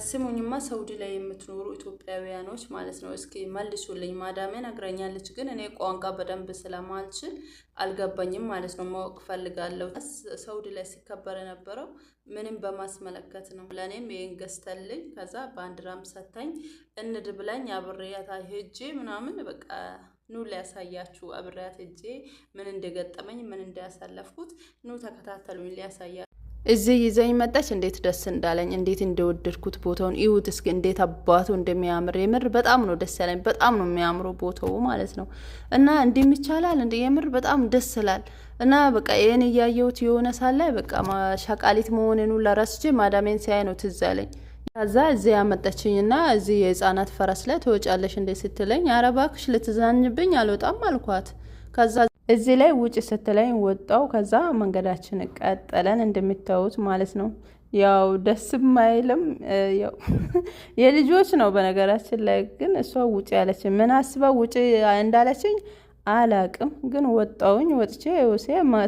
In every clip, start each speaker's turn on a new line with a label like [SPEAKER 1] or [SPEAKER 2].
[SPEAKER 1] ስሙኝማ ሳውዲ ላይ የምትኖሩ ኢትዮጵያውያኖች ማለት ነው እስኪ መልሱልኝ። ማዳሜ ነግራኛለች ግን እኔ ቋንቋ በደንብ ስለማልችል አልገባኝም ማለት ነው። ማወቅ ፈልጋለሁ። ሳውዲ ላይ ሲከበር የነበረው ምንም በማስመለከት ነው። ለኔም ይሄን ገዝተልኝ ከዛ ባንዲራም ሰታኝ እንድ ብላኝ አብሬያታ ሄጄ ምናምን በቃ ኑ ሊያሳያችሁ አብሬያት ሄጄ ምን እንደገጠመኝ ምን እንዳያሳለፍኩት ኑ ተከታተሉኝ ሊያሳያ እዚህ ይዘኝ መጣች። እንዴት ደስ እንዳለኝ እንዴት እንደወደድኩት ቦታውን ይሁት እስኪ እንዴት አባቱ እንደሚያምር የምር በጣም ነው ደስ ያለኝ። በጣም ነው የሚያምረው ቦታው ማለት ነው። እና እንዲም ይቻላል እንደ የምር በጣም ደስ ይላል። እና በቃ ይሄን ያያየሁት የሆነ ሳለ በቃ ሻቃሊት መሆኔን ለራስቼ ማዳሜን ሲያይ ነው ትዝ አለኝ። ከዛ እዚህ ያመጣችኝና እዚህ የህፃናት ፈረስ ላይ ትወጫለሽ እንዴ ስትለኝ ኧረ እባክሽ ልትዛኝብኝ አልወጣም አልኳት። ከዛ እዚህ ላይ ውጭ ስትለኝ ወጣው። ከዛ መንገዳችን ቀጠለን እንደምታዩት ማለት ነው። ያው ደስም አይልም ያው የልጆች ነው በነገራችን ላይ ግን እሷ ውጭ ያለችኝ ምን አስባ ውጭ እንዳለችኝ አላቅም። ግን ወጣውኝ ወጥቼ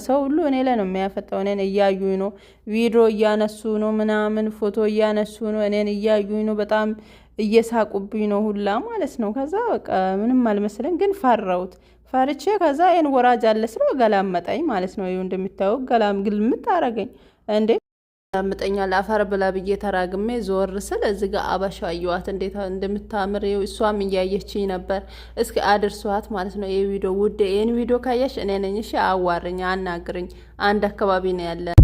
[SPEAKER 1] ሰው ሁሉ እኔ ላይ ነው የሚያፈጣው። እኔን እያዩኝ ነው፣ ቪዲዮ እያነሱ ነው፣ ምናምን ፎቶ እያነሱ ነው፣ እኔን እያዩኝ ነው። በጣም እየሳቁብኝ ነው ሁላ ማለት ነው። ከዛ በቃ ምንም አልመሰለኝ ግን ፈራሁት። ፈርቼ ከዛ ይሄን ወራጅ አለ ስለ ገላመጠኝ ማለት ነው። ይሄው እንደምታየው ገላም ግልምት አረገኝ እንዴ ገላመጠኛል። አፈር ብላ ብዬ ተራግሜ ዞር ስል እዚህ ጋር አበሻ አየዋት እንዴት እንደምታምር እሷም እያየችኝ ነበር። እስኪ አድርሷት ማለት ነው። ይሄ ቪዲዮ ውዴ ይሄን ቪዲዮ ካየሽ እኔ ነኝ እሺ አዋርኝ አናግርኝ። አንድ አካባቢ ነው ያለ